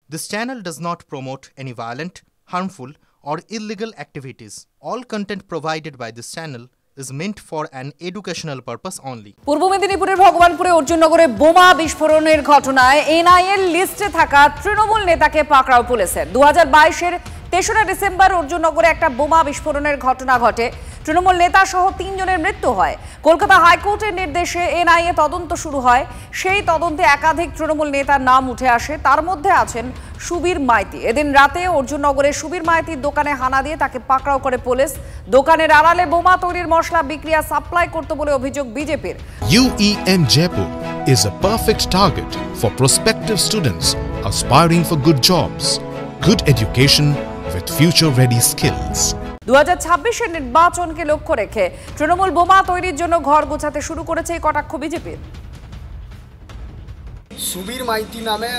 This channel does not promote any violent, harmful, or illegal activities. All content provided by this channel is meant for an educational purpose only. পূর্ব মেদিনীপুরের ভগবানপুরে অর্জুননগরে বোমা বিস্ফোরণের ঘটনায় এনআইএর লিস্টে থাকা তৃণমূল নেতাকে পাকড়াও পুলিশের। 2022-এর 3রা ডিসেম্বর অর্জুননগরে একটা বোমা বিস্ফোরণের ঘটনা ঘটে। তৃণমূল নেতা সহ 3 জনের মৃত্যু হয়। কলকাতা হাইকোর্টের নির্দেশে এনআইএ তদন্ত শুরু হয়। সেই তদন্তে একাধিক তৃণমূল নেতার নাম উঠে আসে, তার মধ্যে আছেন সুবীর মাইতি। এদিন রাতে অর্জুননগরে সুবীর মাইতির দোকানে হানা দিয়ে তাকে পাকড়াও করে পুলিশ। দোকানের আড়ালে বোমা তৈরির মশলা বিক্রি আর সাপ্লাই করতে বলে অভিযোগ বিজেপির। UEM Jaipur is a perfect target for prospective students aspiring for good jobs, good education with future-ready skills. 2026-এর নির্বাচনকে লক্ষ্য রেখে তৃণমূল বোমা তৈরির জন্য ঘর গোছাতে শুরু করেছে এই কটাক্ষ বিজেপির। সুবীর মাইতি নামে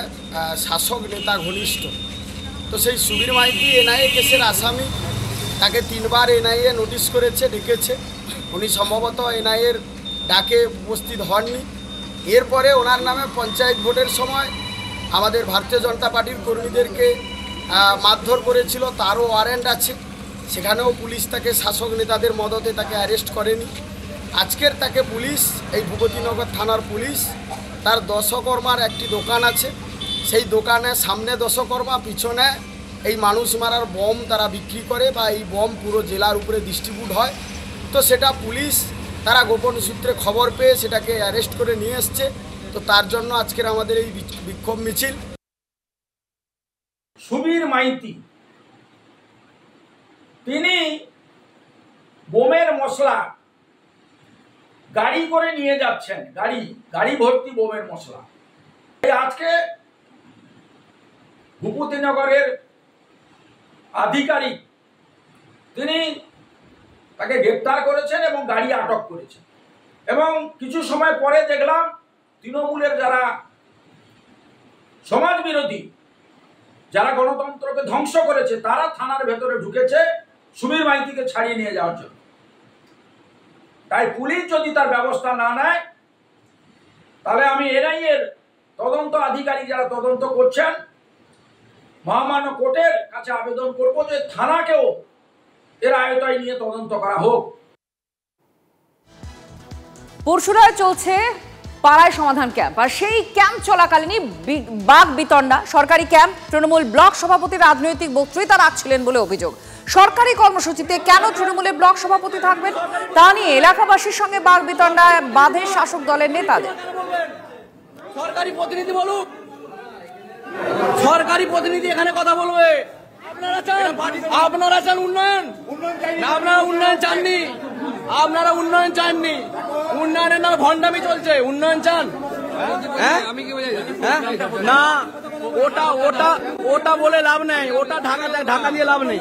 শাসক নেতা ঘনিষ্ঠ, তো সেই সুবীর মাইতি এনআইএ কেসের আসামি। তাকে 3বার এনআইএ নোটিশ করেছে, ডেকেছে। উনি সম্ভবত এনআইএর ডাকে উপস্থিত হননি। এরপরে ওনার নামে পঞ্চায়েত ভোটের সময় আমাদের ভারতীয় জনতা পার্টির কর্মীদেরকে মারধর করেছিল, তারও ওয়ারেন্ট আছে। সেখানেও পুলিশ তাকে শাসক নেতাদের মদতে তাকে অ্যারেস্ট করেনি। আজকের তাকে পুলিশ, এই ভূপতিনগর থানার পুলিশ, তার দশকর্মার একটি দোকান আছে, সেই দোকানের সামনে দশকর্মা, পিছনে এই মানুষ মারার বম তারা বিক্রি করে বা এই বম পুরো জেলার উপরে ডিস্ট্রিবিউট হয়। তো সেটা পুলিশ তারা গোপন সূত্রে খবর পেয়ে সেটাকে অ্যারেস্ট করে নিয়ে এসছে। তো তার জন্য আজকের আমাদের এই বিক্ষোভ মিছিল। সুবীর মাইতি তিনি বোমের মশলা গাড়ি করে নিয়ে যাচ্ছেন, গাড়ি ভর্তি বোমের মশলা। আজকে ভূপতিনগরের আধিকারিক তিনি তাকে গ্রেপ্তার করেছেন এবং গাড়ি আটক করেছেন। এবং কিছু সময় পরে দেখলাম তৃণমূলের যারা সমাজ বিরোধী, যারা গণতন্ত্রকে ধ্বংস করেছে, তারা থানার ভেতরে ঢুকেছে সুবীর মাইতিকে ছাড়িয়ে নিয়ে যাওয়ার জন্য। তাই পুলিশ যদি তার ব্যবস্থা না নেয়, তাহলে আমি এনআইএর তদন্ত আধিকারিক যারা তদন্ত করছেন মহামান্য কোর্টের কাছে আবেদন করব যে থানাকেও এর আয়তায় নিয়ে তদন্ত করা হোক। পরশুরায় চলছে পাড়ায় সমাধান ক্যাম্প, আর সেই ক্যাম্প চলাকালীনই বাঘ বিতণ্ডা। সরকারি ক্যাম্প, তৃণমূল ব্লক সভাপতি রাজনৈতিক বক্তৃতা রাখছিলেন বলে অভিযোগ। সরকারি কর্মসূচিতে কেন তৃণমূলের ব্লক সভাপতি থাকবেন তা নিয়ে এলাকাবাসীর সঙ্গে বাঘ বিতণ্ডা বাঁধে শাসক দলের নেতাদের। সরকারি প্রতিনিধি বলুক, সরকারি প্রতিনিধি এখানে কথা বলবে। আপনারা চান উন্নয়ন, আপনারা উন্নয়ন চাননি, আপনারা উন্নয়ন চাননি। উন্নয়নের নামে ভণ্ডামি চলছে। উন্নয়ন চান? না, ওটা বলে লাভ নেই, ওটা ঢাকা দিয়ে লাভ নেই।